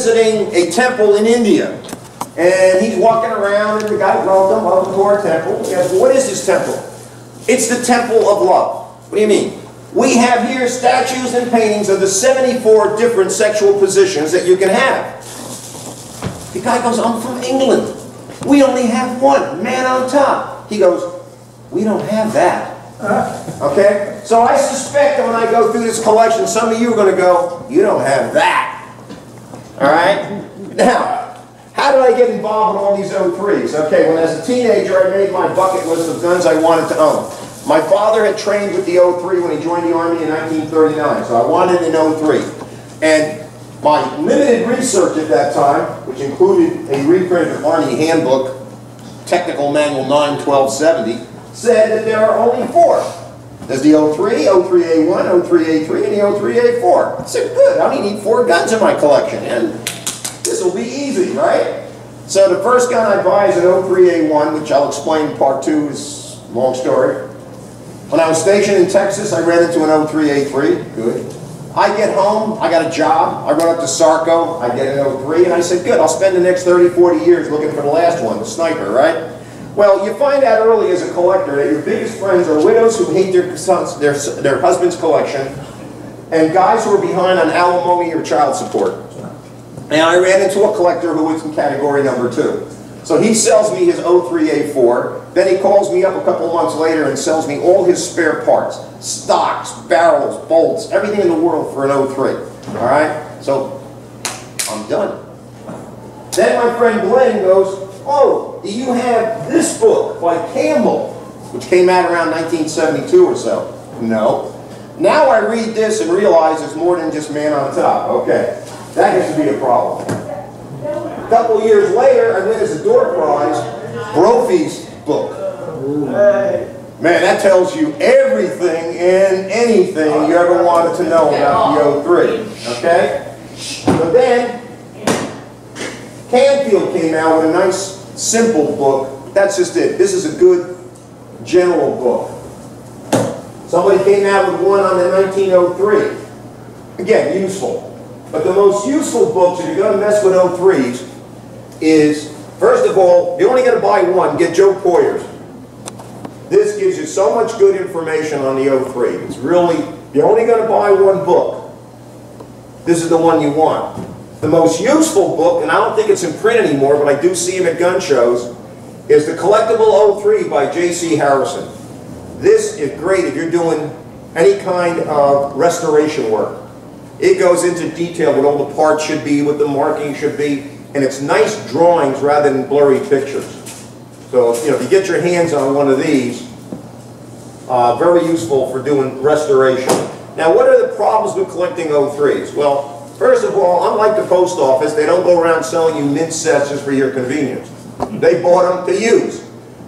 visiting a temple in India. And he's walking around, and the guy, welcome to our temple. He goes, well, what is this temple? It's the temple of love. What do you mean? We have here statues and paintings of the 74 different sexual positions that you can have. The guy goes, I'm from England. We only have one, man on top. He goes, we don't have that. Okay? So I suspect that when I go through this collection, some of you are going to go, you don't have that. All right? Now, how did I get involved in all these 03s? Okay, when as a teenager I made my bucket list of guns I wanted to own. My father had trained with the 03 when he joined the Army in 1939, so I wanted an 03. And my limited research at that time, which included a reprint of the Army Handbook, Technical Manual 9-1270, said that there are only 4. There's the 03, 03A1, 03A3, and the 03A4. I said, good, I only need 4 guns in my collection, and this will be easy, right? So the first gun I buy is an 03A1, which I'll explain in part 2, is a long story. When I was stationed in Texas, I ran into an 03A3, good. I get home, I got a job, I run up to Sarco, I get an 03, and I said, good, I'll spend the next 30, 40 years looking for the last one, the sniper, right? Well, you find out early as a collector that your biggest friends are widows who hate their husband's collection, and guys who are behind on alimony or child support. And I ran into a collector who was in category number 2. So he sells me his 03A4, then he calls me up a couple months later and sells me all his spare parts, stocks, barrels, bolts, everything in the world for an 03. All right? So I'm done. Then my friend Glenn goes, oh, do you have this book by Campbell, which came out around 1972 or so? No. Now I read this and realize it's more than just man on top. Okay, that has to be a problem. A couple years later, I win as a door prize, Brophy's book. Man, that tells you everything and anything you ever wanted to know about the 03. Okay? But then, Canfield came out with a nice, simple book. That's just it. This is a good, general book. Somebody came out with one on the 1903. Again, useful. But the most useful books, if you're going to mess with 03s, is, first of all, you're only going to buy one, get Joe Poyer's. This gives you so much good information on the 03. It's really, you're only going to buy one book. This is the one you want. The most useful book, and I don't think it's in print anymore, but I do see them at gun shows, is the Collectible 03 by J.C. Harrison. This is great if you're doing any kind of restoration work. It goes into detail what all the parts should be, what the marking should be, and it's nice drawings rather than blurry pictures. So, you know, if you get your hands on one of these, very useful for doing restoration. Now, what are the problems with collecting 03s? Well, first of all, unlike the post office, they don't go around selling you mint sets just for your convenience. They bought them to use.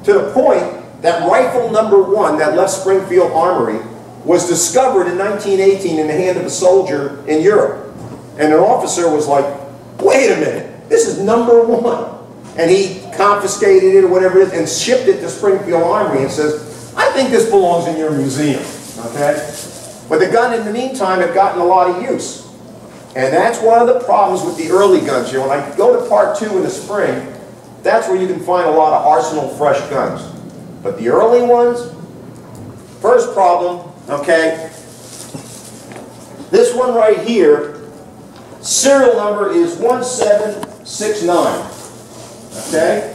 To the point that rifle number 1 that left Springfield Armory was discovered in 1918 in the hand of a soldier in Europe. And an officer was like, wait a minute, this is number 1. And he confiscated it or whatever it is and shipped it to Springfield Armory and says, I think this belongs in your museum. Okay? But the gun in the meantime had gotten a lot of use. And that's one of the problems with the early guns. You know, when I go to part 2 in the spring, that's where you can find a lot of arsenal fresh guns. But the early ones, first problem, okay, this one right here, serial number is 1769, okay?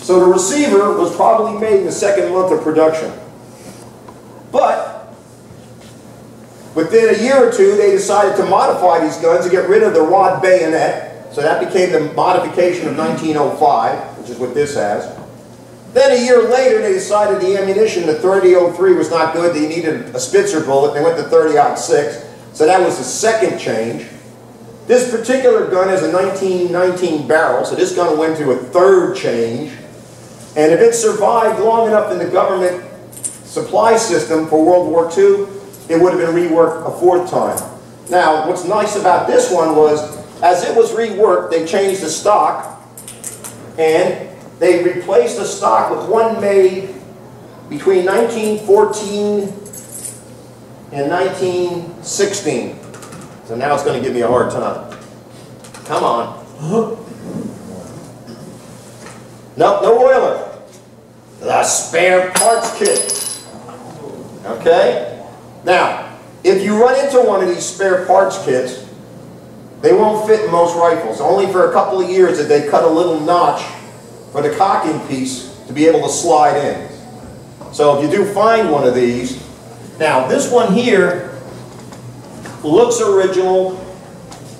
So the receiver was probably made in the 2nd month of production. But within a year or 2, they decided to modify these guns to get rid of the rod bayonet. So that became the modification of 1905, which is what this has. Then a year later, they decided the ammunition, the 30-03 was not good. They needed a Spitzer bullet. They went to 30-06. So that was the second change. This particular gun has a 1919 barrel, so this gun went to a 3rd change. And if it survived long enough in the government supply system for World War II, it would have been reworked a 4th time. Now, what's nice about this one was, as it was reworked, they changed the stock, and they replaced the stock with one made between 1914 and 1916. So now it's going to give me a hard time. Come on. Nope, no oiler. The spare parts kit. Okay? Now, if you run into one of these spare parts kits, they won't fit in most rifles. Only for a couple of years did they cut a little notch for the cocking piece to be able to slide in. So if you do find one of these, now this one here looks original,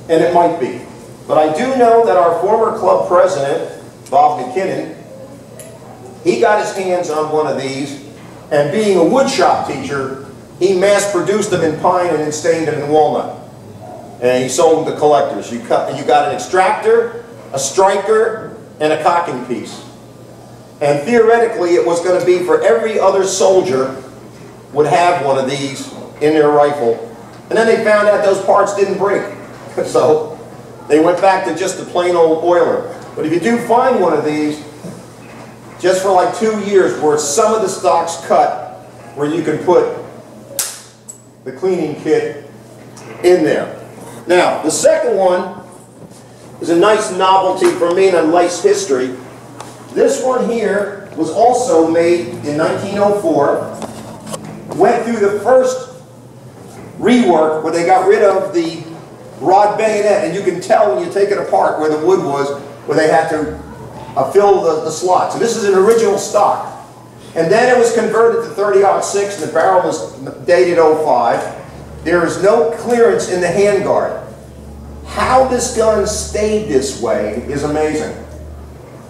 and it might be. But I do know that our former club president, Bob McKinnon, he got his hands on one of these, and being a wood shop teacher, he mass-produced them in pine and then stained them in walnut. And he sold them to collectors. You got an extractor, a striker, and a cocking piece. And theoretically, it was going to be for every other soldier would have one of these in their rifle. And then they found out those parts didn't break. So they went back to just the plain old oiler. But if you do find one of these, just for like 2 years, where some of the stock's cut, where you can put the cleaning kit in there. Now, the second one is a nice novelty for me and a nice history. This one here was also made in 1904. Went through the first rework where they got rid of the rod bayonet, and you can tell when you take it apart where the wood was, where they had to fill the slots. So this is an original stock. And then it was converted to 30-06, and the barrel was dated 05. There is no clearance in the handguard. How this gun stayed this way is amazing.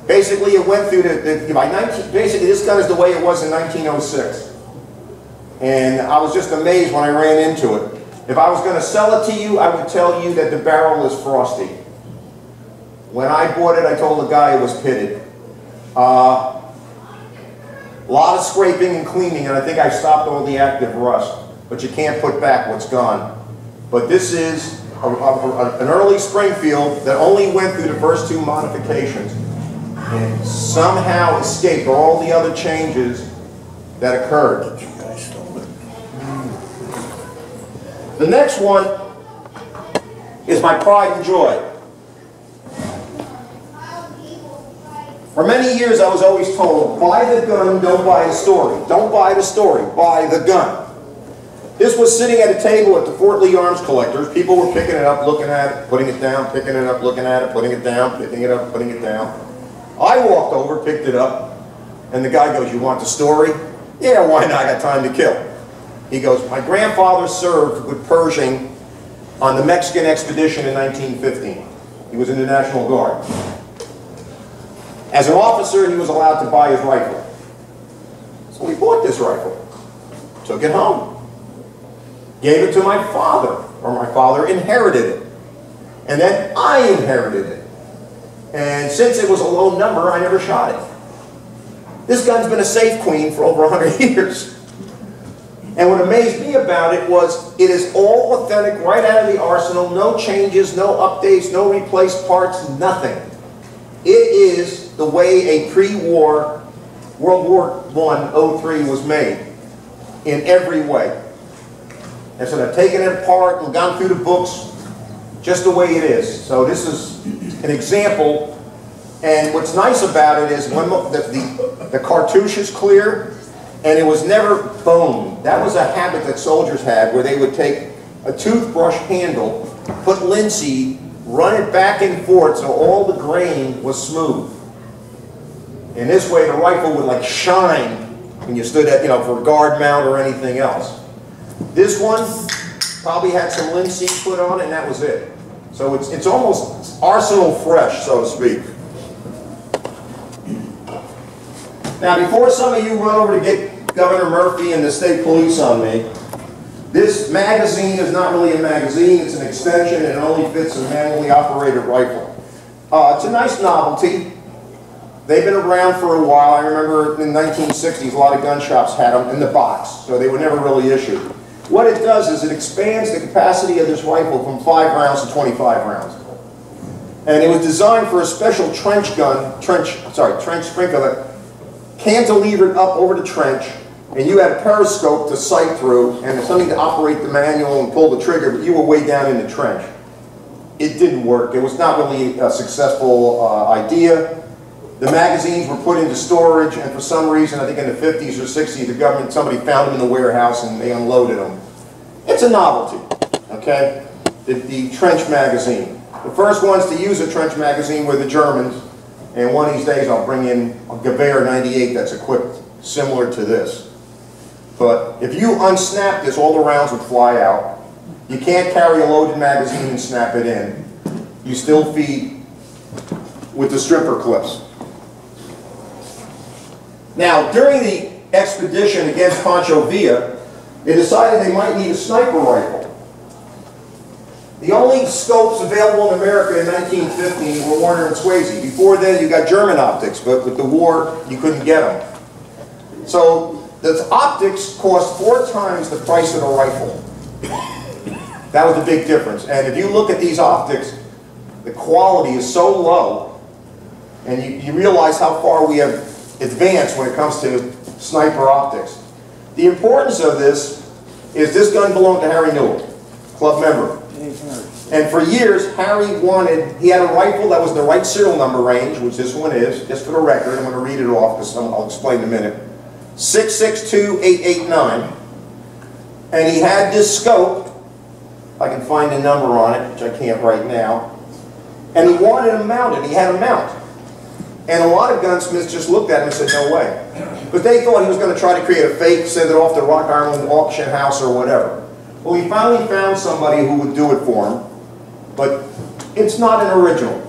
Basically, it went through basically this gun is the way it was in 1906. And I was just amazed when I ran into it. If I was going to sell it to you, I would tell you that the barrel is frosty. When I bought it, I told the guy it was pitted. A lot of scraping and cleaning, and I think I stopped all the active rust. But you can't put back what's gone. But this is an early Springfield that only went through the first 2 modifications and somehow escaped all the other changes that occurred. The next one is my pride and joy. For many years I was always told, buy the gun, don't buy the story. Don't buy the story, buy the gun. This was sitting at a table at the Fort Lee Arms Collectors. People were picking it up, looking at it, putting it down, picking it up, looking at it, putting it down, picking it up, putting it down. I walked over, picked it up, and the guy goes, you want the story? Yeah, why not? I got time to kill. He goes, my grandfather served with Pershing on the Mexican expedition in 1915. He was in the National Guard. As an officer, he was allowed to buy his rifle. So he bought this rifle, took it home, gave it to my father, or my father inherited it. And then I inherited it. And since it was a low number, I never shot it. This gun's been a safe queen for over 100 years. And what amazed me about it was it is all authentic right out of the arsenal, no changes, no updates, no replaced parts, nothing. It is the way a pre-war World War I, 03 was made in every way. And so they've taken it apart and gone through the books just the way it is. So this is an example. And what's nice about it is when the cartouche is clear and it was never boned. That was a habit that soldiers had where they would take a toothbrush handle, put linseed, run it back and forth so all the grain was smooth. In this way the rifle would like shine when you stood at, for a guard mount or anything else. This one probably had some linseed put on it and that was it. So it's almost arsenal fresh, so to speak. Now before some of you run over to get Governor Murphy and the state police on me, this magazine is not really a magazine, it's an extension and it only fits a manually operated rifle. It's a nice novelty. They've been around for a while. I remember in the 1960s a lot of gun shops had them in the box, so they were never really issued. What it does is it expands the capacity of this rifle from 5 rounds to 25 rounds. And it was designed for a special trench sprinkler that cantilevered up over the trench, and you had a periscope to sight through and something to operate the manual and pull the trigger, but you were way down in the trench. it didn't work. It was not really a successful idea. The magazines were put into storage, and for some reason, I think in the 50s or 60s, the government, somebody found them in the warehouse and they unloaded them. It's a novelty, okay? The trench magazine. The first ones to use a trench magazine were the Germans, and one of these days I'll bring in a Gewehr 98 that's equipped similar to this. But if you unsnap this, all the rounds would fly out. You can't carry a loaded magazine and snap it in. You still feed with the stripper clips. Now, during the expedition against Pancho Villa, they decided they might need a sniper rifle. The only scopes available in America in 1915 were Warner and Swazy. Before then, you got German optics, but with the war, you couldn't get them. So, the optics cost 4 times the price of the rifle. That was the big difference. And if you look at these optics, the quality is so low, and you realize how far we have advanced when it comes to sniper optics. The importance of this is this gun belonged to Harry Newell, club member. And for years, Harry wanted, he had a rifle that was in the right serial number range, which this one is, just for the record. I'm going to read it off because I'll explain in a minute. 662889. And he had this scope. I can find a number on it, which I can't right now. And he wanted him mounted. He had a mount. And a lot of gunsmiths just looked at him and said, no way. But they thought he was going to try to create a fake, send it off to Rock Island auction house or whatever. Well, he finally found somebody who would do it for him. But it's not an original.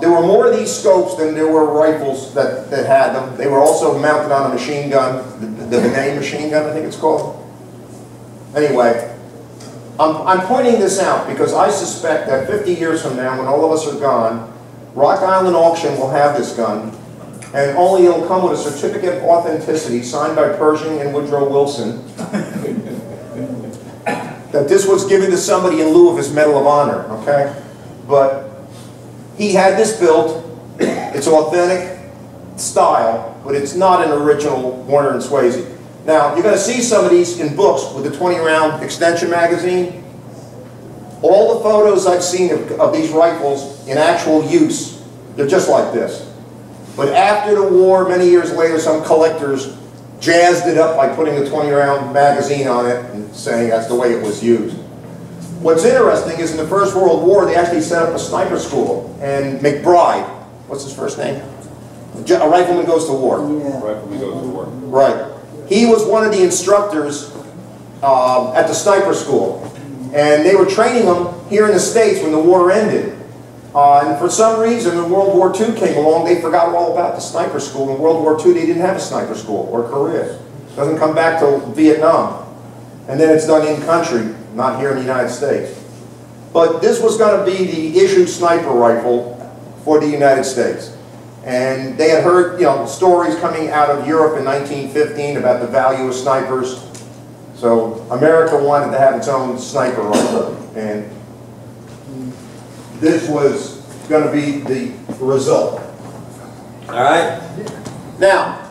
There were more of these scopes than there were rifles that had them. They were also mounted on a machine gun, the Benet machine gun, I think it's called. Anyway, I'm pointing this out because I suspect that 50 years from now, when all of us are gone, Rock Island Auction will have this gun, and only it'll come with a certificate of authenticity signed by Pershing and Woodrow Wilson that this was given to somebody in lieu of his Medal of Honor, okay? But he had this built. It's authentic style, but it's not an original Warner and Swazy. Now, you're going to see some of these in books with the 20-round extension magazine. All the photos I've seen of these rifles in actual use, they're just like this. But after the war, many years later, some collectors jazzed it up by putting a 20-round magazine on it and saying that's the way it was used. What's interesting is in the First World War, they actually set up a sniper school. And McBride, what's his first name? A rifleman goes to war. Yeah. Rifleman goes to war. Right. He was one of the instructors at the sniper school. And they were training them here in the States when the war ended. And for some reason, when World War II came along, they forgot all about the sniper school. In World War II, they didn't have a sniper school, or Korea. It doesn't come back till Vietnam. And then it's done in country, not here in the United States. But this was going to be the issued sniper rifle for the United States. And they had heard, stories coming out of Europe in 1915 about the value of snipers. So America wanted to have its own sniper rifle, and this was going to be the result. All right? Now,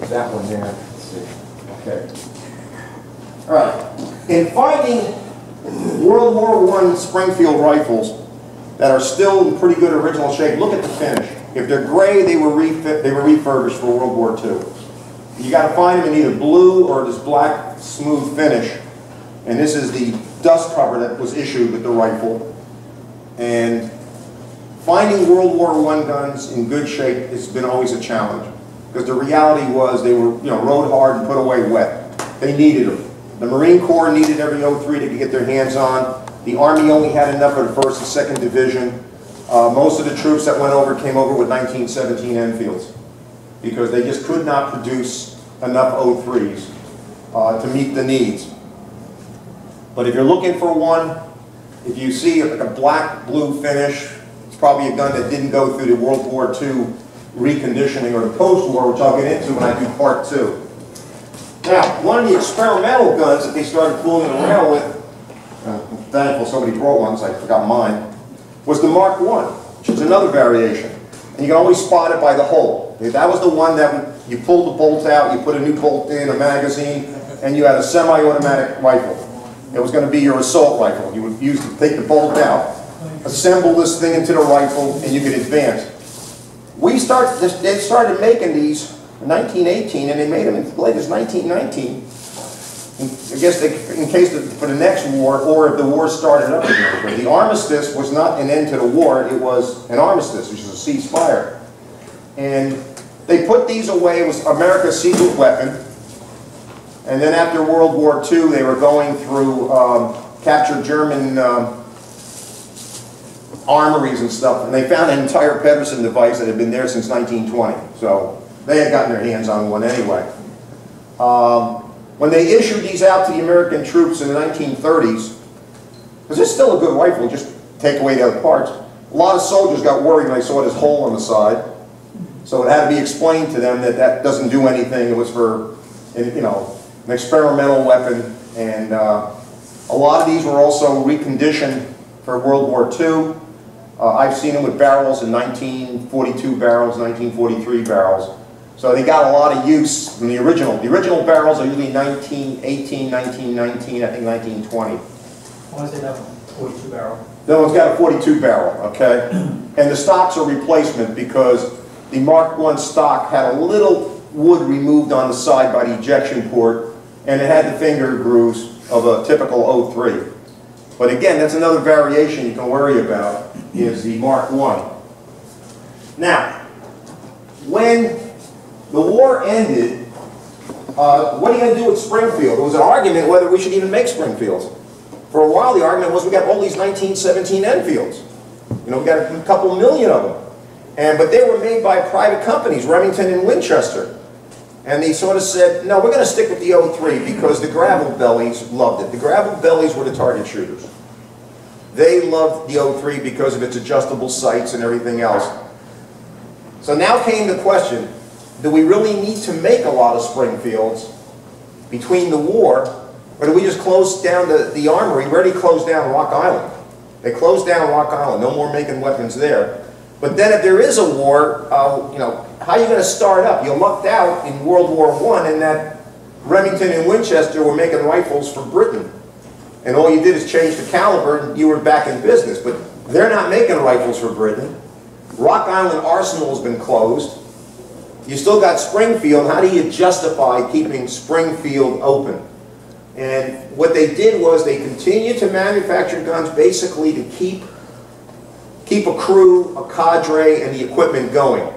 that one there. Let's see. Okay. All right. In finding World War I Springfield rifles that are still in pretty good original shape, look at the finish. If they're gray, they were refurbished for World War II. You got to find them in either blue or this black smooth finish. And this is the dust cover that was issued with the rifle. And finding World War I guns in good shape has been always a challenge. Because the reality was they were rode hard and put away wet. They needed them. The Marine Corps needed every 03 they could get their hands on. The Army only had enough of the 1st and 2nd Division. Most of the troops that went over came over with 1917 Enfields, because they just could not produce enough 03s to meet the needs. But if you're looking for one, if you see like a black-blue finish, it's probably a gun that didn't go through the World War II reconditioning or the post-war, which I'll get into when I do part 2. Now, one of the experimental guns that they started fooling around with, I'm thankful somebody brought one, so I forgot mine, was the Mark I, which is another variation. And you can always spot it by the hole. That was the one that you pulled the bolt out, you put a new bolt in, a magazine, and you had a semi-automatic rifle. It was going to be your assault rifle. You would use to take the bolt out, assemble this thing into the rifle, and you could advance. They started making these in 1918, and they made them as late as 1919. I guess in case for the next war, or if the war started up again. But the armistice was not an end to the war, it was an armistice, which is a ceasefire. And they put these away. It was America's secret weapon. And then after World War II, they were going through captured German armories and stuff, and they found an entire Pederson device that had been there since 1920. So they had gotten their hands on one anyway. When they issued these out to the American troops in the 1930s, because it's still a good rifle, just take away the other parts, a lot of soldiers got worried when they saw this hole on the side. So it had to be explained to them that that doesn't do anything. It was for, you know, an experimental weapon. And a lot of these were also reconditioned for World War II. I've seen them with barrels in 1942 barrels, 1943 barrels. So they got a lot of use from the original. The original barrels are usually 1918, 1919, I think 1920. Why is it a 42 barrel? That one's got a 42 barrel, okay? And the stock's a replacement because the Mark I stock had a little wood removed on the side by the ejection port, and it had the finger grooves of a typical 03. But again, that's another variation you can worry about, is the Mark I. Now, when the war ended, what are you going to do with Springfield? There was an argument whether we should even make Springfields. For a while, the argument was we got all these 1917 Enfields. You know, we got a couple million of them. But they were made by private companies, Remington and Winchester. And they sort of said, no, we're going to stick with the 03 because the gravel bellies loved it. The gravel bellies were the target shooters. They loved the 03 because of its adjustable sights and everything else. So now came the question, do we really need to make a lot of Springfields between the war, or do we just close down the armory? We already closed down Rock Island. They closed down Rock Island, no more making weapons there. But then if there is a war, you know, how are you going to start up? You lucked out in World War I in that Remington and Winchester were making rifles for Britain. And all you did is change the caliber and you were back in business. But they're not making rifles for Britain. Rock Island Arsenal has been closed. You still got Springfield. How do you justify keeping Springfield open? And what they did was they continued to manufacture guns basically to keep a crew, a cadre, and the equipment going.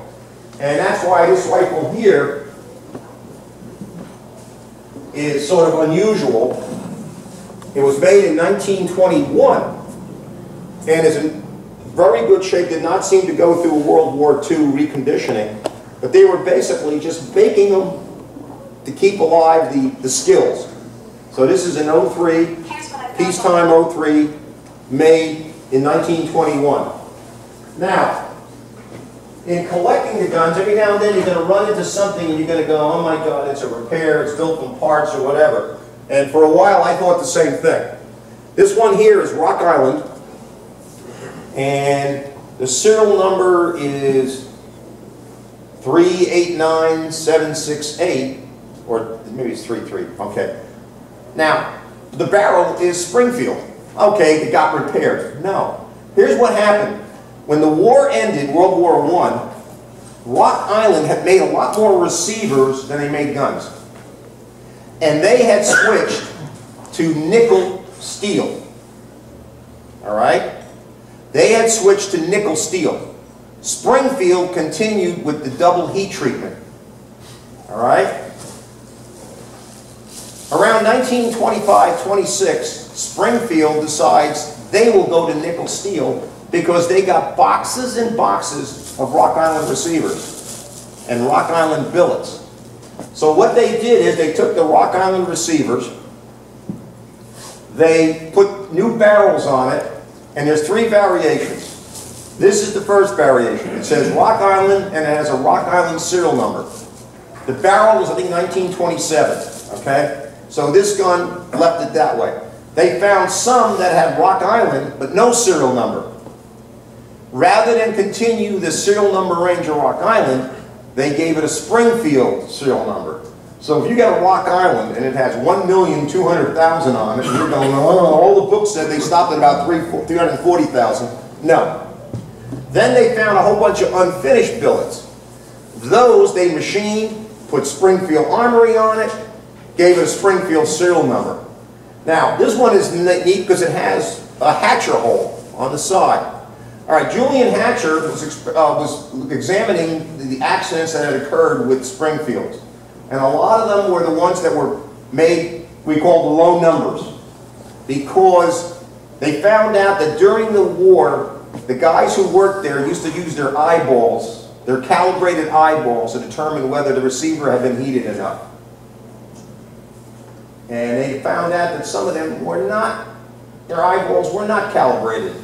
And that's why this rifle here is sort of unusual. It was made in 1921 and is in very good shape, did not seem to go through a World War II reconditioning. But they were basically just baking them to keep alive the skills. So this is an 03, peacetime 03, made in 1921. Now, in collecting the guns, every now and then you're going to run into something and you're going to go, oh my God, it's a repair, it's built from parts or whatever. And for a while I thought the same thing. This one here is Rock Island, and the serial number is 389768, or maybe it's 33, okay. Now, the barrel is Springfield. Okay, it got repaired. No. Here's what happened. When the war ended, World War I, Rock Island had made a lot more receivers than they made guns. And they had switched to nickel steel. All right? They had switched to nickel steel. Springfield continued with the double heat treatment. All right? Around 1925-26, Springfield decides they will go to nickel steel because they got boxes and boxes of Rock Island receivers and Rock Island billets. So what they did is they took the Rock Island receivers, they put new barrels on it, and there's 3 variations. This is the first variation. It says Rock Island, and it has a Rock Island serial number. The barrel was, I think, 1927, okay? So this gun left it that way. They found some that had Rock Island, but no serial number. Rather than continue the serial number range of Rock Island, they gave it a Springfield serial number. So if you got a Rock Island and it has 1,200,000 on it, and you're going, oh, all the books said they stopped at about 340,000. No. Then they found a whole bunch of unfinished billets. Those they machined, put Springfield Armory on it, gave it a Springfield serial number. Now, this one is neat because it has a Hatcher hole on the side. All right, Julian Hatcher was examining the accidents that had occurred with Springfields. And a lot of them were the ones that were made, we call the low numbers. Because they found out that during the war, the guys who worked there used to use their eyeballs, their calibrated eyeballs, to determine whether the receiver had been heated enough. And they found out that some of them were not, their eyeballs were not calibrated.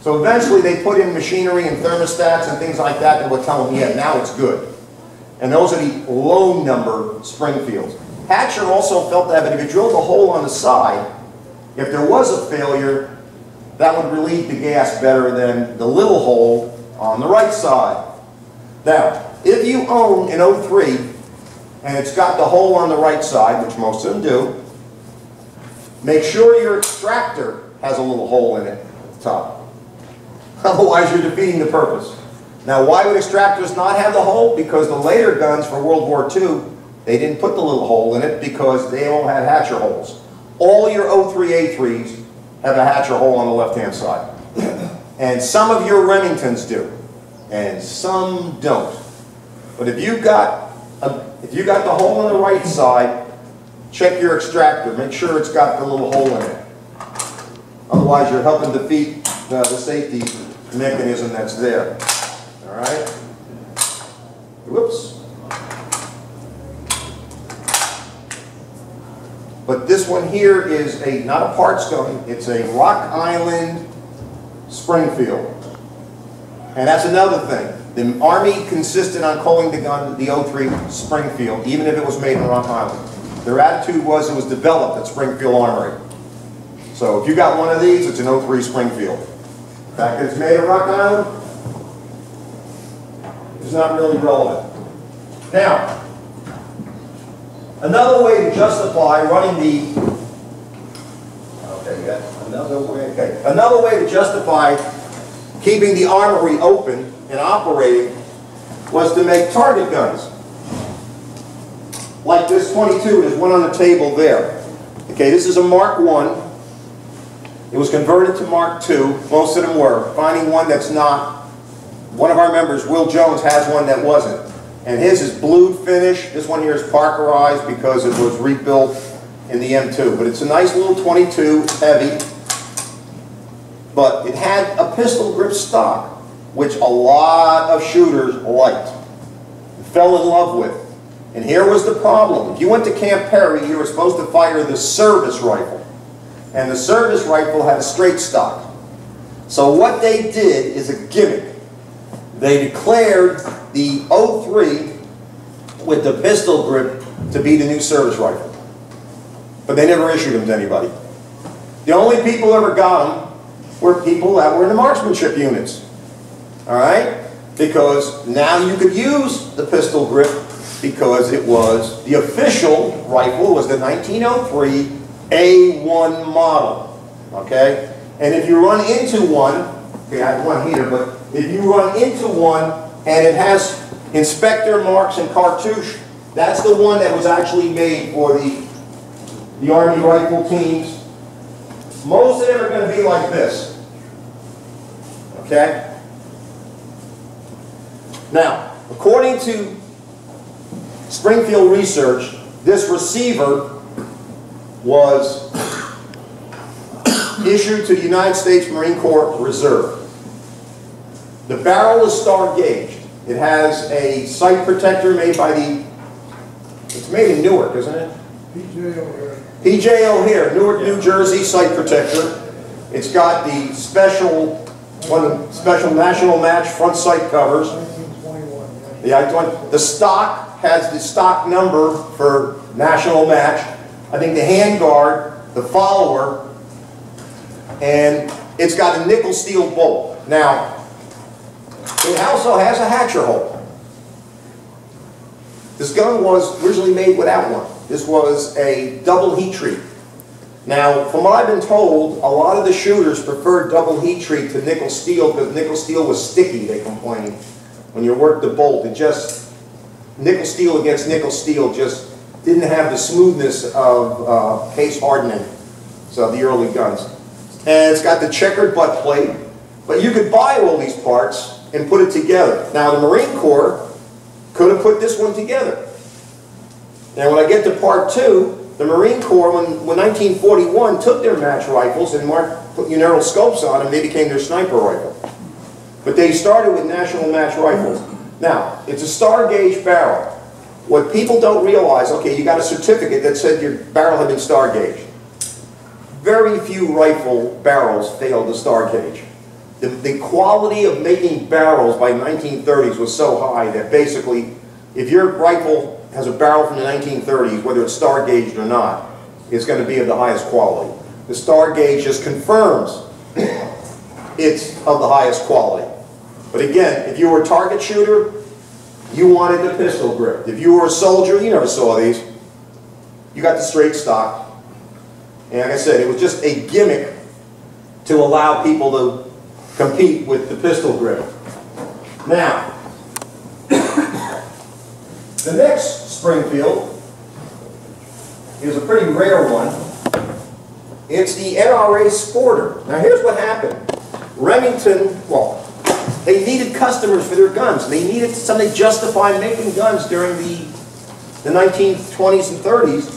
So eventually they put in machinery and thermostats and things like that would tell them, yeah, now it's good. And those are the low number Springfields. Hatcher also felt that if you drilled a hole on the side, if there was a failure, that would relieve the gas better than the little hole on the right side. Now, if you own an 03 and it's got the hole on the right side, which most of them do, make sure your extractor has a little hole in it at the top. Otherwise, you're defeating the purpose. Now, why would extractors not have the hole? Because the later guns for World War II, they didn't put the little hole in it because they all had Hatcher holes. All your 03A3s have a Hatcher hole on the left-hand side. And some of your Remingtons do, and some don't. But if you got the hole on the right side, check your extractor. Make sure it's got the little hole in it. Otherwise, you're helping defeat the safety mechanism that's there. All right? Whoops. But this one here is not a parts gun, it's a Rock Island Springfield. And that's another thing. The Army insisted on calling the gun the 03 Springfield, even if it was made in Rock Island. Their attitude was it was developed at Springfield Armory. So if you got one of these, it's an 03 Springfield. The fact that it's made in Rock Island is not really relevant. Now, another way to justify running another way to justify keeping the armory open and operating was to make target guns. Like this 22, there's one on the table there. Okay, this is a Mark I. It was converted to Mark II. Most of them were. Finding one that's not. One of our members, Will Jones, has one that wasn't. And his is blued finish. This one here is Parkerized because it was rebuilt in the M2. But it's a nice little 22. It's heavy. But it had a pistol grip stock, which a lot of shooters liked, fell in love with. And here was the problem. If you went to Camp Perry, you were supposed to fire the service rifle. And the service rifle had a straight stock. So what they did is a gimmick. They declared the 03 with the pistol grip to be the new service rifle. But they never issued them to anybody. The only people who ever got them were people that were in the marksmanship units. All right? Because now you could use the pistol grip because it was the official rifle was the 1903 A1 model. Okay? And if you run into one, okay, I have one here, but if you run into one and it has inspector marks and cartouche, that's the one that was actually made for the Army rifle teams. Most of them are going to be like this. Okay? Now, according to Springfield research, this receiver was issued to the United States Marine Corps Reserve. The barrel is star gauged. It has a sight protector made by it's made in Newark, isn't it? P.J. O'Hare, Newark, New Jersey sight protector. It's got the special national match front sight covers. The stock has the stock number for national match. I think the handguard, the follower, and it's got a nickel steel bolt. Now, it also has a Hatcher hole. This gun was originally made without one. This was a double heat treat. Now, from what I've been told, a lot of the shooters preferred double heat treat to nickel steel because nickel steel was sticky, they complained. When you worked the bolt, it just, nickel steel against nickel steel just didn't have the smoothness of case hardening, so the early guns. And it's got the checkered butt plate, but you could buy all these parts and put it together. Now, the Marine Corps could have put this one together. Now, when I get to part 2, the Marine Corps, when 1941 took their match rifles and put universal scopes on them, they became their sniper rifle. But they started with national match rifles. Now, it's a star gauge barrel. What people don't realize, okay, you got a certificate that said your barrel had been star gauged. Very few rifle barrels failed the star gauge. The quality of making barrels by 1930s was so high that basically, if your rifle has a barrel from the 1930s, whether it's star gauged or not, it's going to be of the highest quality. The star gauge just confirms it's of the highest quality. But again, if you were a target shooter, you wanted the pistol grip. If you were a soldier, you never saw these. You got the straight stock. And like I said, it was just a gimmick to allow people to compete with the pistol grip. Now, the next Springfield is a pretty rare one. It's the NRA Sporter. Now here's what happened. Remington, well, they needed customers for their guns. They needed something to justify making guns during the 1920s and 30s.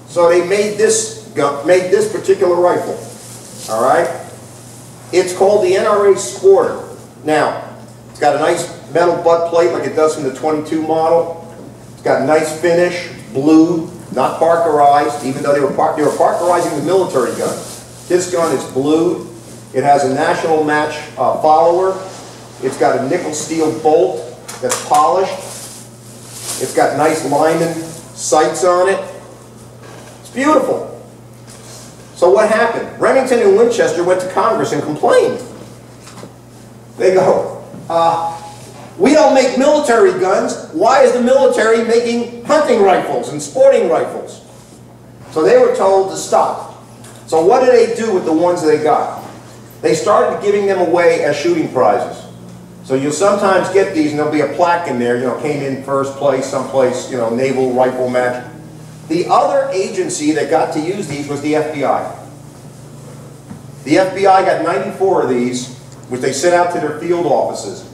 So they made this particular rifle. All right? It's called the NRA Sporter. Now, it's got a nice metal butt plate like it does from the 22 model. It's got a nice finish, blue, not Parkerized, even though they were Parkerizing the military gun. This gun is blue. It has a national match follower. It's got a nickel steel bolt that's polished. It's got nice Lyman sights on it. It's beautiful. So what happened? Remington and Winchester went to Congress and complained. They go, we don't make military guns. Why is the military making hunting rifles and sporting rifles? So they were told to stop. So what did they do with the ones they got? They started giving them away as shooting prizes. So you'll sometimes get these and there'll be a plaque in there, you know, came in first place, someplace, you know, naval rifle match. The other agency that got to use these was the FBI. The FBI got 94 of these, which they sent out to their field offices.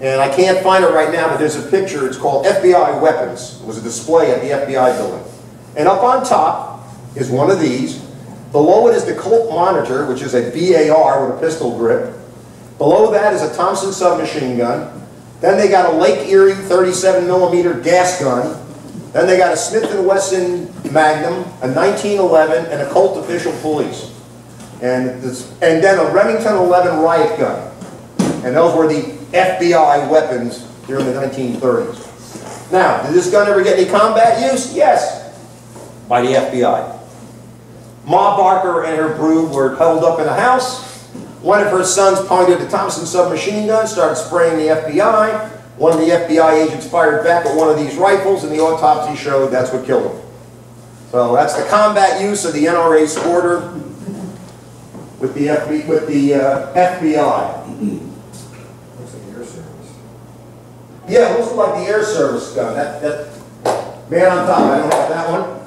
And I can't find it right now, but there's a picture. It's called FBI Weapons. It was a display at the FBI building. And up on top is one of these. Below it is the Colt Monitor, which is a BAR with a pistol grip. Below that is a Thompson submachine gun. Then they got a Lake Erie 37mm gas gun. Then they got a Smith & Wesson Magnum, a 1911, and a Colt Official Police. And then a Remington 11 riot gun. And those were the FBI weapons during the 1930s. Now, did this gun ever get any combat use? Yes, by the FBI. Ma Barker and her brood were huddled up in a house. One of her sons pointed the Thompson submachine gun, started spraying the FBI. One of the FBI agents fired back at one of these rifles, and the autopsy showed that's what killed him. So that's the combat use of the NRA Sporter with the FBI. Looks like air service. Yeah, it looks like the air service gun. That man on top, I don't have that one.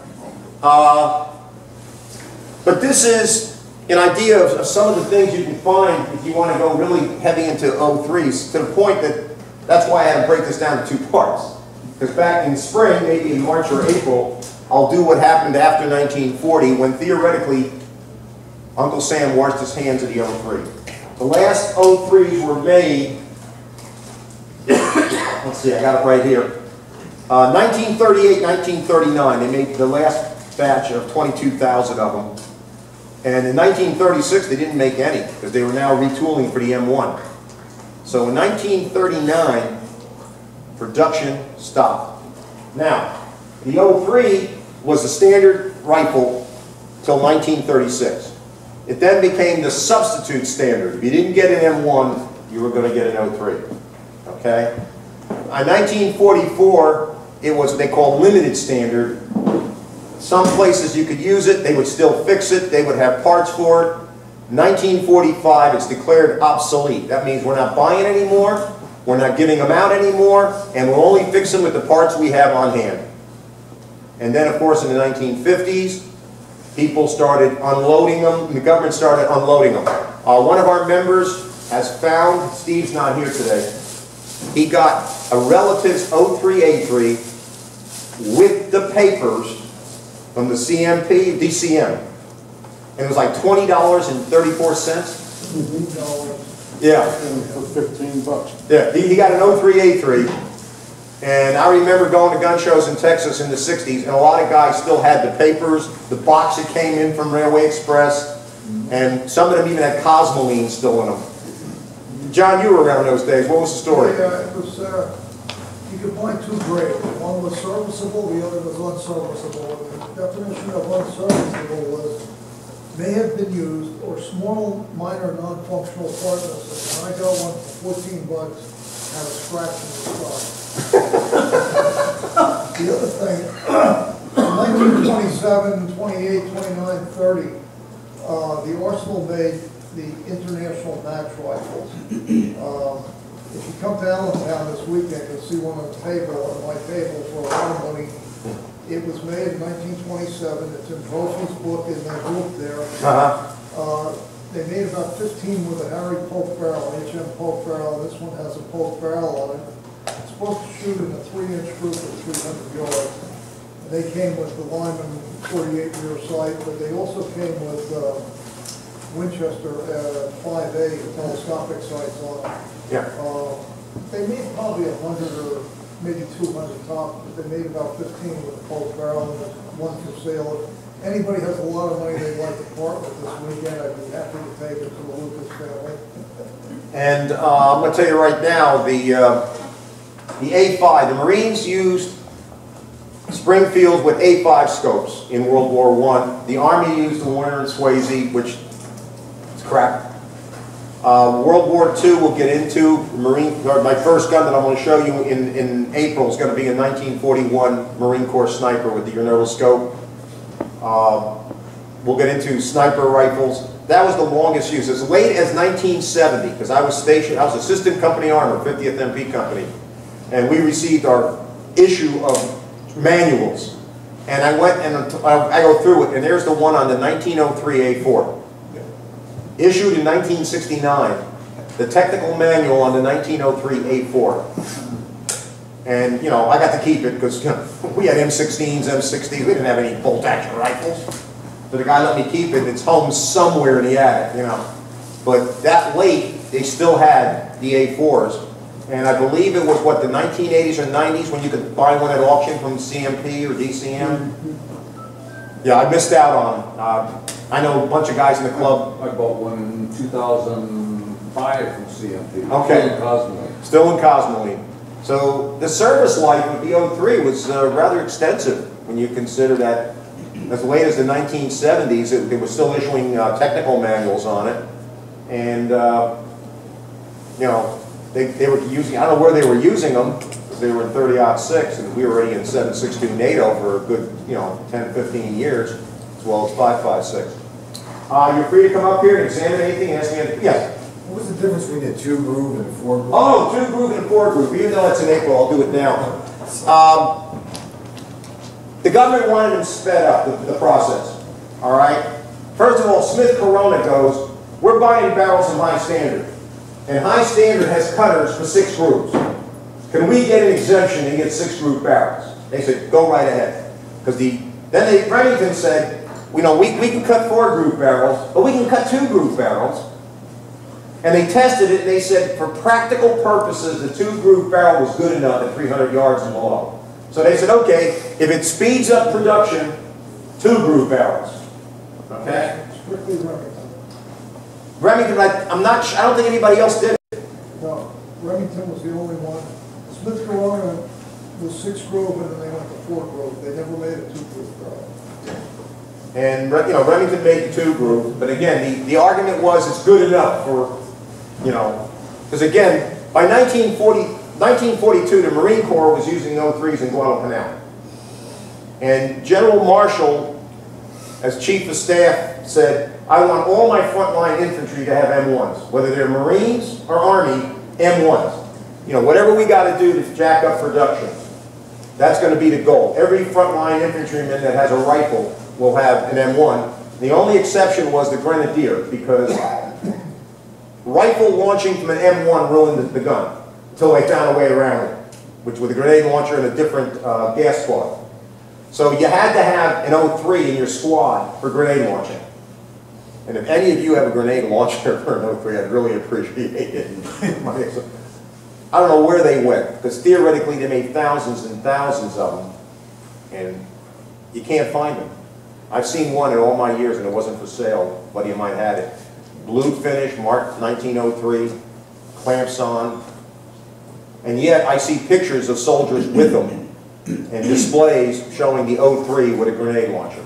But this is an idea of some of the things you can find if you want to go really heavy into 03s, to the point that that's why I had to break this down to 2 parts. Because back in spring, maybe in March or April, I'll do what happened after 1940 when theoretically Uncle Sam washed his hands of the 03. The last 03s were made, let's see, I got it right here. 1938, 1939, they made the last batch of 22,000 of them. And in 1936, they didn't make any because they were now retooling for the M1. So in 1939, production stopped. Now, the 03 was the standard rifle till 1936. It then became the substitute standard. If you didn't get an M1, you were going to get an 03. Okay? In 1944, it was what they call limited standard. Some places you could use it, they would still fix it, they would have parts for it. 1945, it's declared obsolete. That means we're not buying anymore, we're not giving them out anymore, and we'll only fix them with the parts we have on hand. And then, of course, in the 1950s, people started unloading them, the government started unloading them. One of our members has found, Steve's not here today, he got a relative's 03A3 with the papers from the CMP, DCM. And it was like $20.34. Yeah. For 15 bucks. Yeah, he got an 03A3. And I remember going to gun shows in Texas in the 60s, and a lot of guys still had the papers, the box that came in from Railway Express, and some of them even had Cosmoline still in them. John, you were around those days. What was the story? Yeah, it was, you could buy two grades. One was serviceable, the other was unserviceable. And the definition of unserviceable was may have been used or small, minor, non-functional part missing. And I got one for 14 bucks, had a scratch in the side. The other thing, in 1927, 28, 29, 30, the Arsenal made the international match rifles. If you come to Allentown this weekend, you'll see one on the table, on my table, for a lot of money. It was made in 1927. It's in Brophy's book in their group there. They made about 15 with a Harry Polk barrel, HM Polk barrel. This one has a Polk barrel on it. It's supposed to shoot in a 3-inch group at 300 yards. And they came with the Lyman 48-year sight, but they also came with Winchester 5A telescopic sights on it. Yeah. They made probably 100 or maybe 200 tops, but they made about 15 with a Polk barrel, and there's one for sale. If anybody has a lot of money they'd like to part with this weekend, I'd be happy to take it to the Lucas family. And I'm going to tell you right now, the A5, the Marines used Springfield with A5 scopes in World War I. The Army used the Warner and Swazy, which is crap. World War II we'll get into. My first gun that I'm going to show you in April is going to be a 1941 Marine Corps sniper with the Unertl scope. We'll get into sniper rifles. That was the longest use, as late as 1970, because I was stationed, I was assistant company armor, 50th MP Company, and we received our issue of manuals. And I went and I go through it, and there's the one on the 1903A4. Issued in 1969, the technical manual on the 1903A4. And, you know, I got to keep it because, you know, we had M16s, M60s, we didn't have any bolt-action rifles. So the guy let me keep it, it's home somewhere in the attic, you know. But that late, they still had the A4s. And I believe it was, what, the 1980s or 90s when you could buy one at auction from CMP or DCM? Yeah, I missed out on I know a bunch of guys in the club. I bought one in 2005 from CMP. Okay. Still in Cosmoline. Still in Cosmoline. So the service life of the 03 was rather extensive when you consider that as late as the 1970s, they were still issuing technical manuals on it. And, you know, they were using, I don't know where they were using them, because they were in 30-06, and we were already in 7.62 NATO for a good, you know, 10, 15 years, as well as 5.56. You're free to come up here and examine anything, ask me anything. Yes? What was the difference between a 2-groove and a 4-groove? Oh, 2-groove and 4-groove. Even though it's in April, I'll do it now. The government wanted them sped up, the process. All right? First of all, Smith Corona goes, we're buying barrels from High Standard. And High Standard has cutters for 6 grooves. Can we get an exemption and get 6-groove barrels? They said, go right ahead. Because Remington said, you know, we can cut 4-groove barrels, but we can cut 2-groove barrels. And they tested it, and they said, for practical purposes, the 2-groove barrel was good enough at 300 yards and below. So they said, okay, if it speeds up production, 2-groove barrels. Okay? Strictly Remington. Remington, I don't think anybody else did it. No, Remington was the only one. Smith Corona was 6-groove, and then they went to 4-groove. They never made a 2-groove barrel. And, you know, Remington made the 2-groove, but again, the argument was it's good enough for, you know, because again, by 1940, 1942, the Marine Corps was using O3s in Guadalcanal. And General Marshall, as Chief of Staff, said, I want all my frontline infantry to have M1s. Whether they're Marines or Army, M1s. You know, whatever we got to do to jack up production. That's going to be the goal. Every frontline infantryman that has a rifle will have an M1. The only exception was the Grenadier, because rifle launching from an M1 ruined the gun until they found a way around it, which with a grenade launcher and a different gas cloth. So you had to have an O3 in your squad for grenade launching. And if any of you have a grenade launcher for an O3, I'd really appreciate it. I don't know where they went, because theoretically they made thousands and thousands of them, and you can't find them. I've seen one in all my years, and it wasn't for sale. A buddy of mine had it. Blue finish, marked 1903, clamps on, and yet I see pictures of soldiers with them and displays showing the O3 with a grenade launcher.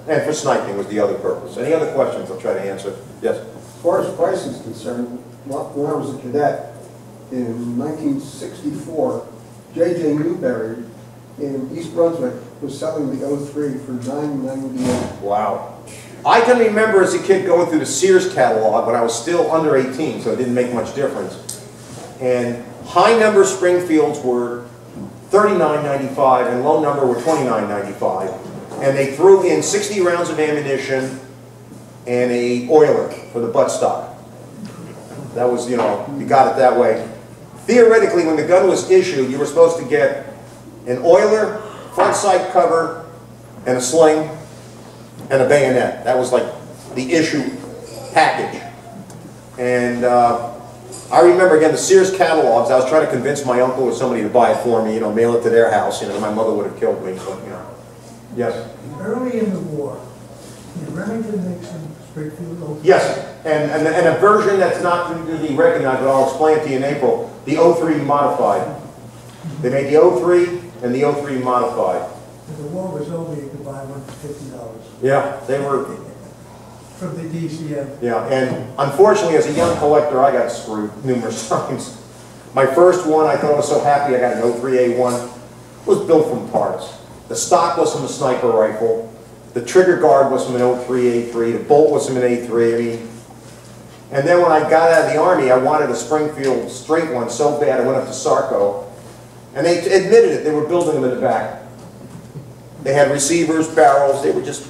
And for sniping was the other purpose. Any other questions I'll try to answer? Yes? As far as price is concerned, when I was a cadet in 1964, J.J. Newberry in East Brunswick was selling the O3 for $9.98. Wow. I can remember as a kid going through the Sears catalog when I was still under 18, so it didn't make much difference. And high number Springfields were $39.95 and low number were $29.95. And they threw in 60 rounds of ammunition and a oiler for the buttstock. That was, you know, you got it that way. Theoretically, when the gun was issued, you were supposed to get an oiler, front sight cover, and a sling, and a bayonet. That was like the issue package. And I remember, again, the Sears catalogs. I was trying to convince my uncle or somebody to buy it for me, you know, mail it to their house. You know, my mother would have killed me, but, you know. Yes? Early in the war, did Remington make some Springfield O3? Yes, and a version that's not really recognized, but I'll explain it to you in April, the O3 modified. They made the O3 and the O3 modified. If the war was over, you could buy one for $50. Yeah, they were. From the DCM. Yeah, and unfortunately, as a young collector, I got screwed numerous times. My first one, I thought I was so happy I got an O3A1, was built from parts. The stock was from a sniper rifle. The trigger guard was from an O3A3. The bolt was from an A3. I mean, and then when I got out of the Army, I wanted a Springfield straight one so bad I went up to Sarco. And they admitted it. They were building them in the back. They had receivers, barrels. They were just...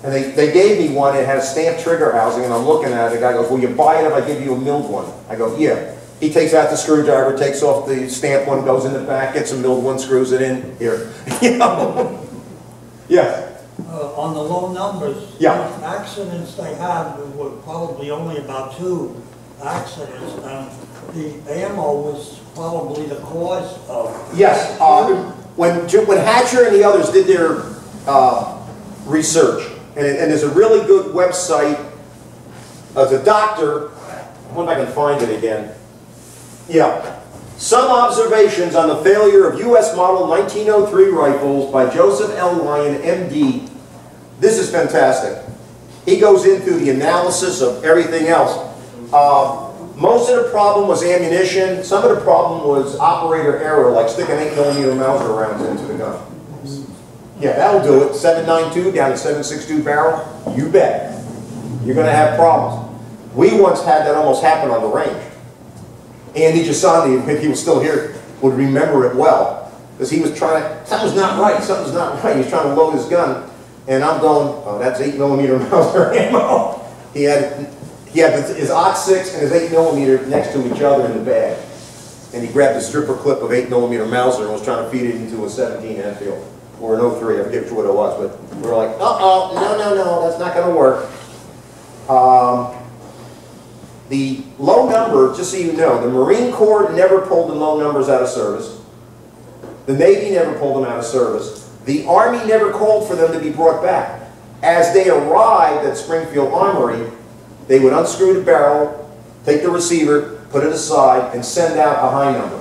And they gave me one. It had a stamped trigger housing, and I'm looking at it. The guy goes, will you buy it if I give you a milled one? I go, yeah. He takes out the screwdriver, takes off the stamped one, goes in the back, gets a milled one, screws it in. Here. You know? Yeah. On the low numbers, Yeah. the accidents they had were probably only about 2 accidents, and the ammo was probably the cause of... Yes. When Hatcher and the others did their research, and there's a really good website as a doctor, I wonder if I can find it again. Yeah. Some observations on the failure of U.S. model 1903 rifles by Joseph L. Lyon, M.D. This is fantastic. He goes into the analysis of everything else. Most of the problem was ammunition. Some of the problem was operator error, like sticking 8mm Mauser rounds into the gun. Yeah, that'll do it. 7.92 down to 7.62 barrel. You bet. You're going to have problems. We once had that almost happen on the range. Andy Giussani, if he was still here, would remember it well. Because he was trying to, something's not right, something's not right. He was trying to load his gun. And I'm going, oh, that's 8mm Mauser ammo. He had his Ox 6 and his 8mm next to each other in the bag. And he grabbed a stripper clip of 8mm Mauser and was trying to feed it into a 17 Enfield. Or an 03, I forget what it was. But we were like, uh-oh, no, that's not going to work. The low number, just so you know, the Marine Corps never pulled the low numbers out of service. The Navy never pulled them out of service. The Army never called for them to be brought back. As they arrived at Springfield Armory, they would unscrew the barrel, take the receiver, put it aside, and send out a high number.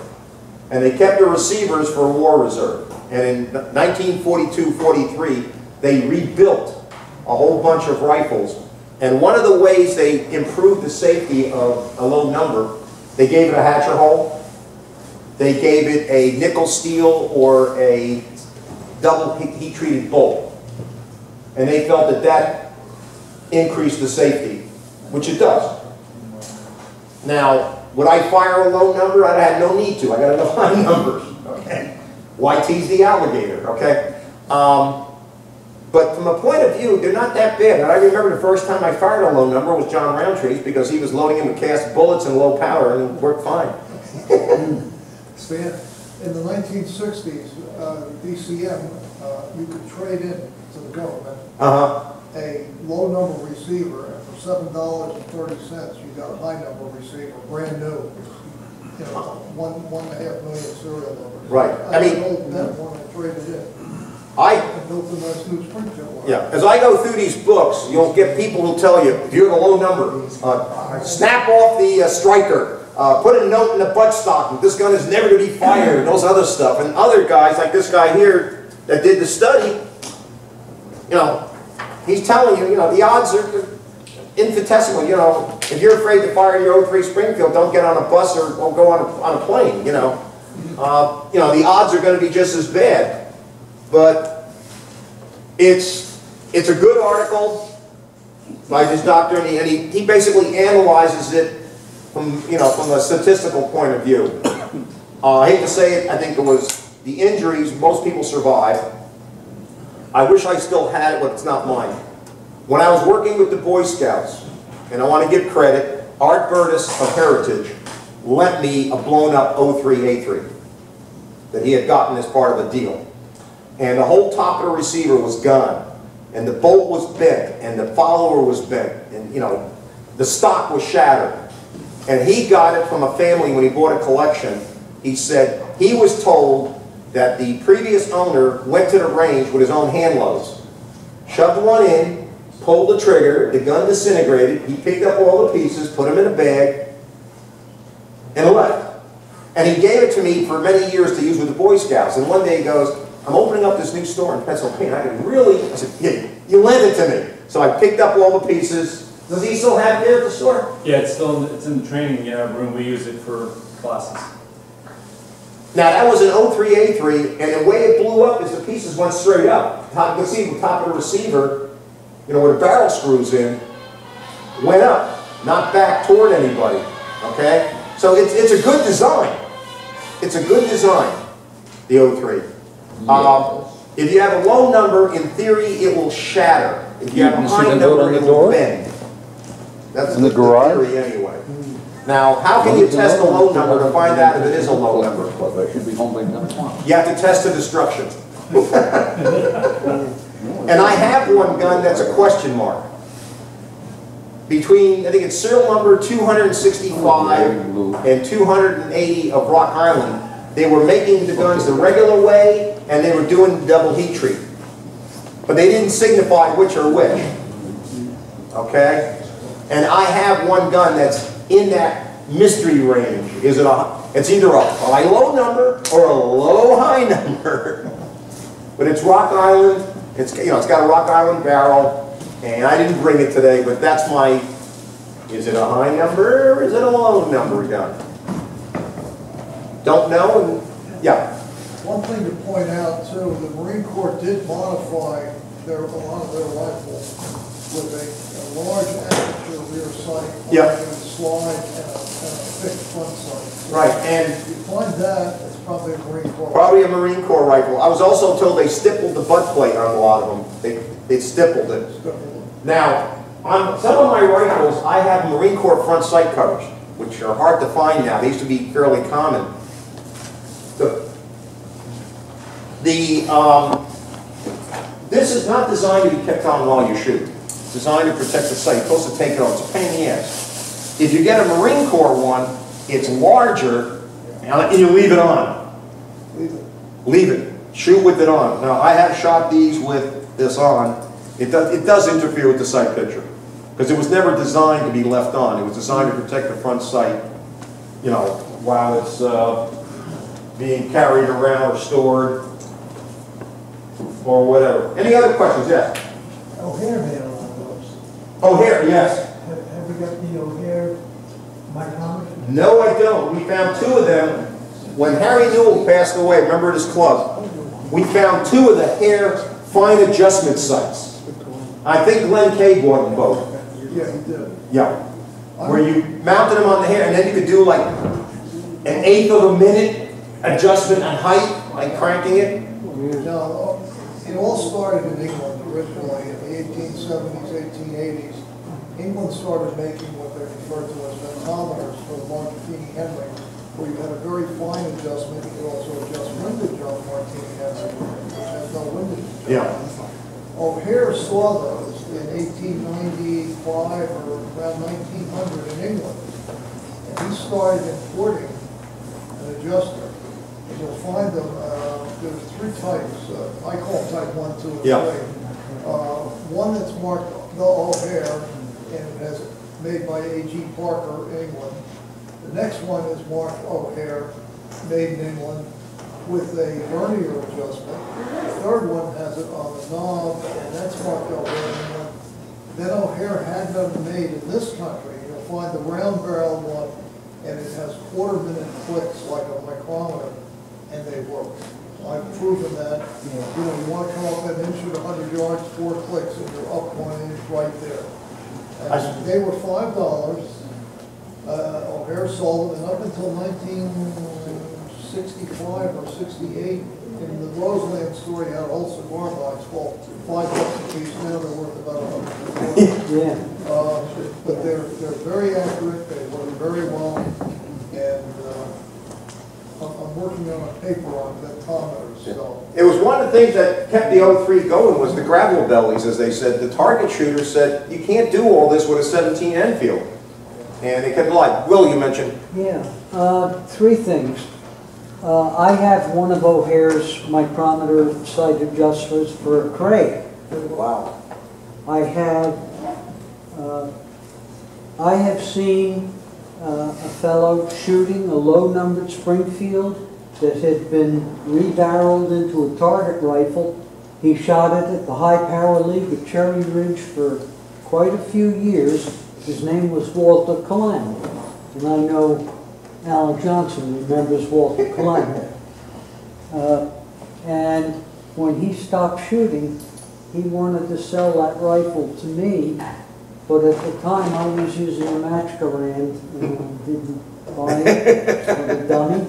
And they kept the receivers for war reserve. And in 1942-43, they rebuilt a whole bunch of rifles. And one of the ways they improved the safety of a low number, they gave it a Hatcher hole. they gave it a nickel steel or a double heat-treated bolt. And they felt that that increased the safety, which it does. Now, would I fire a low number? I had no need to. I got enough high numbers. Okay. Why tease the alligator? Okay. But from a point of view, they're not that bad. And I remember the first time I fired a low number was John Roundtree's, because he was loading them with cast bullets and low power, and it worked fine. Stan, in the 1960s, DCM, you could trade in to the government a low number receiver, and for $7.30, you got a high number receiver, brand new. You know, 1.5 million serial numbers. Right. I mean, that one I traded in. I built a nice new Springfield. Yeah, as I go through these books, you'll get people who tell you, if you have a low number, snap off the striker, put a note in the buttstock that this gun is never to be fired, and those other stuff. And other guys, like this guy here that did the study, you know, he's telling you, you know, the odds are infinitesimal. You know, if you're afraid to fire your 03 Springfield, don't get on a bus or go on a plane, you know. You know, the odds are going to be just as bad. But it's a good article by this doctor, and he basically analyzes it from, you know, from a statistical point of view. I hate to say it, I think it was the injuries, most people survive. I wish I still had it, but it's not mine. When I was working with the Boy Scouts, and I want to give credit, Art Burtis of Heritage lent me a blown up 03A3 that he had gotten as part of a deal. And the whole top of the receiver was gone, and the bolt was bent, and the follower was bent, and you know, the stock was shattered. And he got it from a family when he bought a collection. He said he was told that the previous owner went to the range with his own hand loads, shoved one in, pulled the trigger, the gun disintegrated, he picked up all the pieces, put them in a bag, and left. And he gave it to me for many years to use with the Boy Scouts. And one day he goes, I'm opening up this new store in Pennsylvania. I could really, I said, yeah, you lent it to me. So I picked up all the pieces. Does he still have it there at the store? Yeah, it's still it's in the training room. We use it for classes. Now that was an 03A3, and the way it blew up is the pieces went straight up. You can see the top of the receiver, you know, where the barrel screws in, went up, not back toward anybody. Okay? So it's a good design. It's a good design, the 03. If you have a low number, in theory, it will shatter. If you have a high number, it will bend. That's the theory anyway. Now, how can you test a low number to find out if it is a low number? I should be home by 10 o'clock. You have to test the destruction. And I have one gun that's a question mark. Between, I think it's serial number 265 and 280 of Rock Island, they were making the guns the regular way, and they were doing the double heat treat. But they didn't signify which or which. Okay? And I have one gun that's in that mystery range. Is it it's either a high low number or a low high number. But it's Rock Island. It's, you know, it's got a Rock Island barrel, and I didn't bring it today, but that's my, is it a high number or is it a low number gun? Don't know, and yeah. One thing to point out too, the Marine Corps did modify a lot of their rifles with a large aperture rear sight, a slide, and a fixed front sight. Right, and if you find that, it's probably a Marine Corps. Probably a Marine Corps rifle. I was also told they stippled the butt plate on a lot of them. They stippled it. Now, on some of my rifles, I have Marine Corps front sight covers, which are hard to find now. They used to be fairly common. This is not designed to be kept on while you shoot. It's designed to protect the sight. You're supposed to take it off. It's a pain in the ass. If you get a Marine Corps one, it's larger, and you leave it on. Leave it. Shoot with it on. Now, I have shot these with this on. It does interfere with the sight picture, because it was never designed to be left on. It was designed to protect the front sight, you know, while it's being carried around or stored or whatever. Any other questions? Yes. O'Hare made a lot of those. O'Hare, yes. Have we got the O'Hare micrometer? No, I don't. We found two of them When Harry Newell passed away, member of this club, we found 2 of the hair fine adjustment sites. I think Glenn Kay bought them both. Yeah, he did. Yeah. Where you mounted them on the hair, and then you could do like an 1/8 of a minute adjustment on height, like cranking it. Now, it all started in England originally in the 1870s, 1880s. England started making what they referred to as ventometers for the Martini Henry, where you had a very fine adjustment. You could also adjust windage on the Martini Henry, which has no windage adjustment. Yeah. O'Hare saw those in 1895 or around 1900 in England. And he started importing an adjuster. And you'll find them, there's 3 types. I call them type 1, 2, and 3. Yeah. One that's marked the O'Hare, and it has made by A.G. Parker, England. The next one is marked O'Hare, made in England, with a vernier adjustment. The third one has it on the knob, and that's marked O'Hare in England. Then O'Hare had them made in this country. You'll find the round barrel one, and it has 1/4 minute clicks like a micrometer, and they work. I've proven that. You know, you want to come up an inch or 100 yards, 4 clicks, and you're up 1 inch right there. And they were $5. O'Hare sold them, and up until 1965 or 68, in the Roseland store, you had a whole cigar box called $5 a piece. Now they're worth about $100. Yeah. But they're very accurate. They work very well, and I'm working on a paper on ventometers. So It was one of the things that kept the 03 going was the gravel bellies, as they said. The target shooter said, you can't do all this with a 17 Enfield. And they kept like, Will, you mentioned. Yeah, 3 things. I have one of O'Hare's micrometer sight adjusters for a Craig. Wow. I have seen a fellow shooting a low-numbered Springfield that had been rebarreled into a target rifle. He shot it at the High Power League at Cherry Ridge for quite a few years. His name was Walter Klein, and I know Alan Johnson remembers Walter Klein. And when he stopped shooting, he wanted to sell that rifle to me, but at the time I was using a match Garand and didn't buy it for the dummy.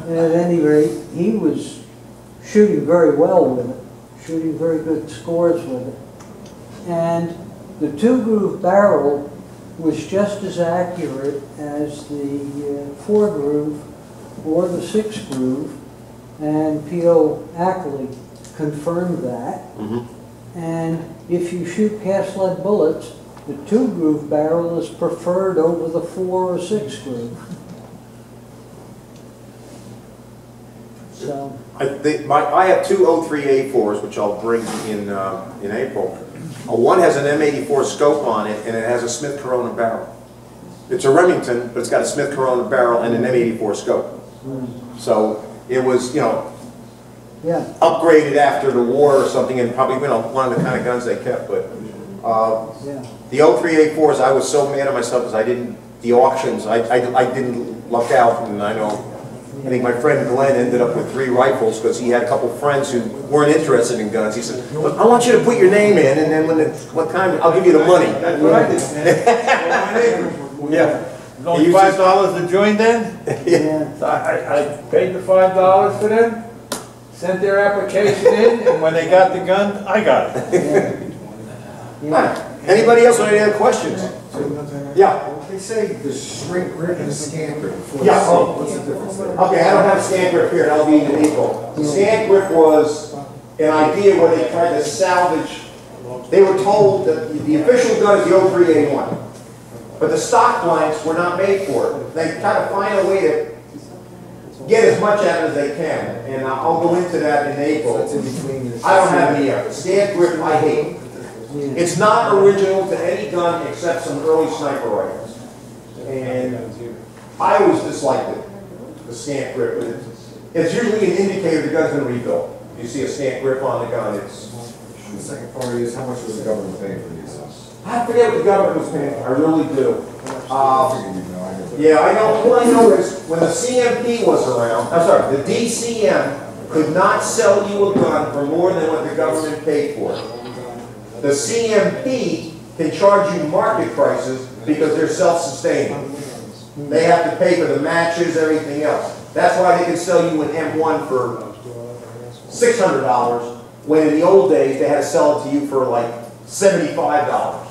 And at any rate, he was shooting very well with it, shooting very good scores with it. And the 2-groove barrel was just as accurate as the 4-groove or the 6-groove, and P.O. Ackley confirmed that. And if you shoot cast lead bullets, the 2-groove barrel is preferred over the 4 or 6-groove. So I have 2 03A4s, which I'll bring in April. One has an M84 scope on it, and it has a Smith Corona barrel. It's a Remington, but it's got a Smith Corona barrel and an M84 scope. So it was, you know, upgraded after the war or something, and probably, you know, one of the kind of guns they kept. But the 03A4s, I was so mad at myself because I didn't, the auctions, I didn't luck out, and I know. I think my friend Glenn ended up with 3 rifles because he had a couple friends who weren't interested in guns. He said, "Look, I want you to put your name in, and then what time, I'll give you the money." That's what I did. Yeah. It was only $5 to join then? yeah. So I paid the $5 for them, sent their application in, and when they got the gun, I got it. Anybody else with any other questions? Yeah. They say the shrink grip and the scan grip. Yeah. What's the difference there? Okay, I don't have a stand grip here, that'll be in April. The stand grip was an idea where they tried to salvage, they were told that the official gun is the 03A1, but the stock blanks were not made for it. They try to find a way to get as much out of it as they can, and I'll go into that in April. That's in between. I don't have any yet. The stand grip I hate. It's not original to any gun except some early sniper rifles. And I always disliked it, the stamp grip. It's usually an indicator the gun's been rebuilt. If you see a stamp grip on the gun, it's... The second part is, how much was the government paying for these? I forget what the government was paying for. I really do. Yeah, I know, all I know is when the CMP was around, I'm sorry, the DCM could not sell you a gun for more than what the government paid for it. The CMP can charge you market prices because they're self-sustaining. They have to pay for the matches, everything else. That's why they can sell you an M1 for $600, when in the old days they had to sell it to you for like $75.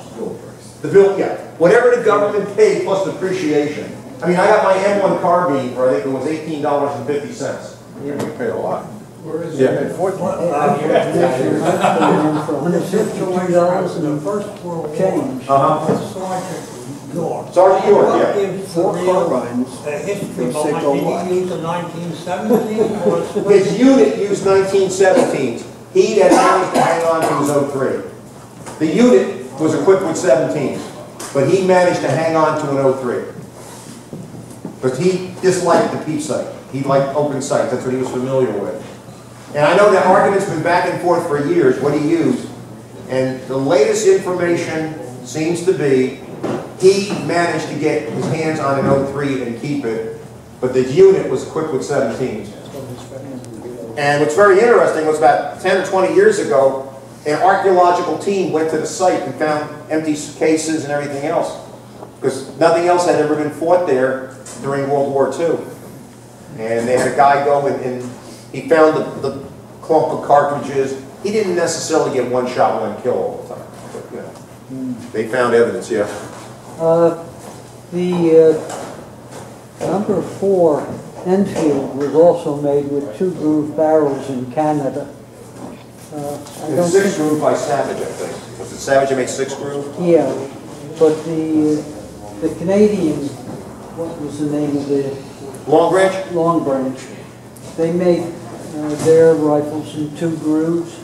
The bill, yeah. Whatever the government paid plus depreciation. I mean, I got my M1 carbine for, I think it was $18.50. You paid a lot. Yeah. For $152 and The First World War. change. Sergeant York. Sergeant York, What yeah. gives the Four real carbines. history for behind, did he use a 1917 or? His unit used 1917s. He had managed to hang on to his 03. The unit was equipped with 17s, but he managed to hang on to an 03. But he disliked the peep sight. He liked open sights. That's what he was familiar with. And I know that argument's been back and forth for years, what he used. And the latest information seems to be he managed to get his hands on an 03 and keep it, but the unit was equipped with 17s. And what's very interesting was about 10 or 20 years ago, an archaeological team went to the site and found empty cases and everything else, because nothing else had ever been fought there during World War II. And they had a guy go and he found the clump of cartridges. He didn't necessarily get one shot, one kill all the time. But, you know, they found evidence, yeah. The number 4 Enfield was also made with 2-groove barrels in Canada. I It don't was 6 think, groove by Savage, I think. Was it Savage that made 6 groove? yeah, but the Canadian, what was the name of the Long Branch? Long Branch? They made their rifles in 2 grooves,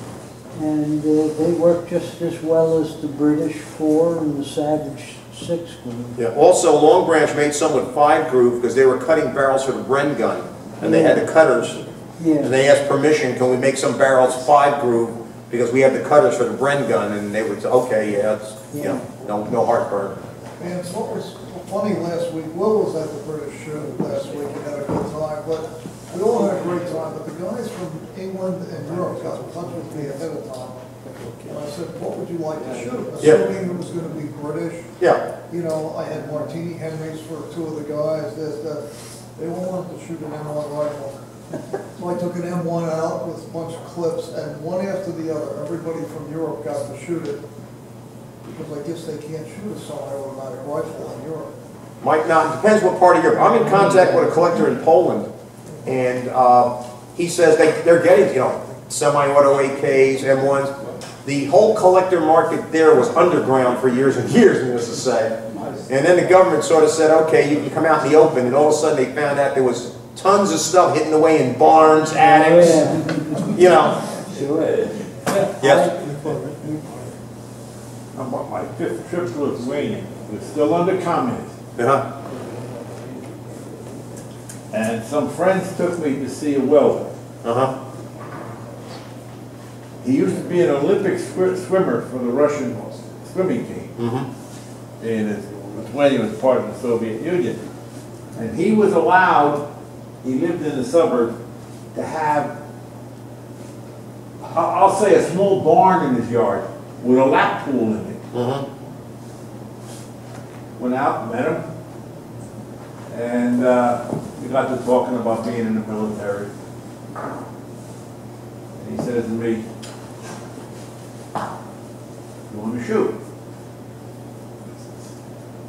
and they work just as well as the British 4 and the Savage 6 groove. Yeah. Also, Long Branch made some with 5 groove because they were cutting barrels for the Bren gun, and they had the cutters. Yeah. And they asked permission, can we make some barrels 5 groove because we have the cutters for the Bren gun, and they would say, okay, yeah, it's, you know, no heartburn. And so what was funny last week, Will was at the British show last week and had a good time, but we all had a great time, but the guys from England and Europe got in touch with me ahead of time. And I said, what would you like to shoot? Assuming it was going to be British. Yeah. You know, I had Martini Henrys for 2 of the guys. They all wanted to shoot an M1 rifle. So I took an M1 out with a bunch of clips, and one after the other, everybody from Europe got to shoot it. Because I guess they can't shoot a semi-automatic rifle in Europe. Might not, depends what part of Europe. I'm in contact with a collector in Poland, and he says they're getting, you know, semi-auto AKs, M1s. The whole collector market there was underground for years and years, needless to say. And then the government sort of said, okay, you can come out in the open, and all of a sudden they found out there was tons of stuff hidden away in barns, attics, you know. Yes? I'm on my 5th trip to Lithuania. It was still under communism. Uh-huh. And some friends took me to see a welder. Uh-huh. He used to be an Olympic swimmer for the Russian swimming team. Mm-hmm. And Lithuania was part of the Soviet Union. And he was allowed, he lived in the suburb, to have, I'll say, a small barn in his yard with a lap pool in it. Mm-hmm. Went out, met him, and we got to talking about being in the military. And he says to me, "You want to shoot?"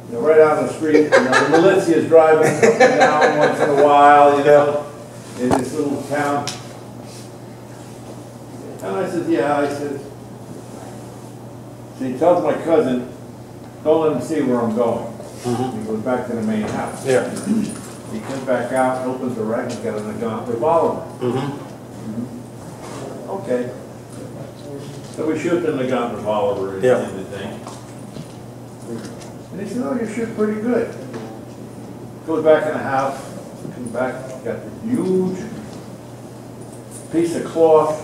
You know, right out on the street, you know, the militia is driving up and down once in a while, you know, in this little town. And I said, yeah, I said, so he tells my cousin, don't let him see where I'm going. Mm-hmm. He goes back to the main house. Yeah. He comes back out, opens the rack, he's got a Nagant revolver. Mm-hmm. Okay. So we shoot the Nagant revolver in the thing. And he said, oh, you shoot pretty good. Goes back in the house, comes back, got this huge piece of cloth,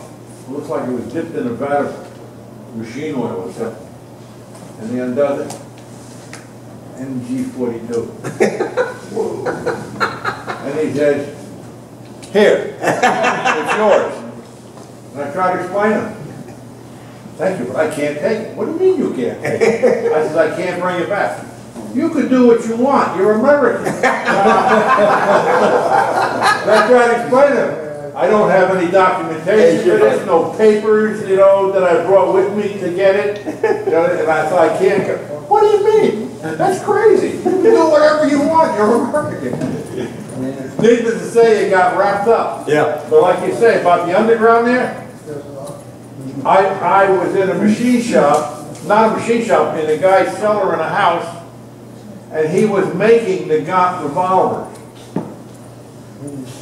looks like it was dipped in a vat of machine oil or something. And he undoes it. MG42. And he says, here, it's yours. And I tried to explain to him, thank you, but I can't take it. What do you mean you can't take it? I said, I can't bring it back. You could do what you want, you're American. And I tried to explain to him, I don't have any documentation for this, no papers, you know, that I brought with me to get it. You know, and I thought, I can't go. What do you mean? That's crazy. You can do whatever you want, you're American. Needless to say, it got wrapped up. Yeah. But like you say, about the underground there, I was in a machine shop, not a machine shop, in a guy's cellar in a house, and he was making the Gant revolvers.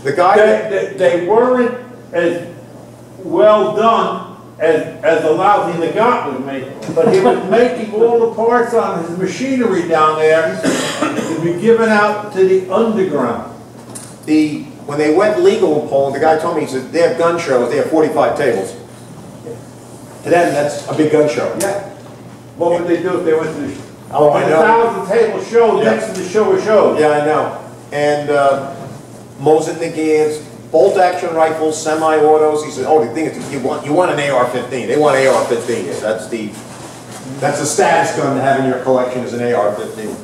The guy that, They weren't as well done as the lousy Nagant was making, but he was making all the parts on his machinery down there to be given out to the underground. when they went legal in Poland, the guy told me, he said, they have gun shows, they have 45 tables. To them, that's a big gun show. Yeah. What would they do if they went to the, Oh, I know. 1,000 table show next to the show of shows? Yeah, I know. And Mosin Nagants, bolt action rifles, semi-autos. He said, oh, the thing is, you want an AR-15. They want AR-15s. That's the status gun to have in your collection is an AR-15.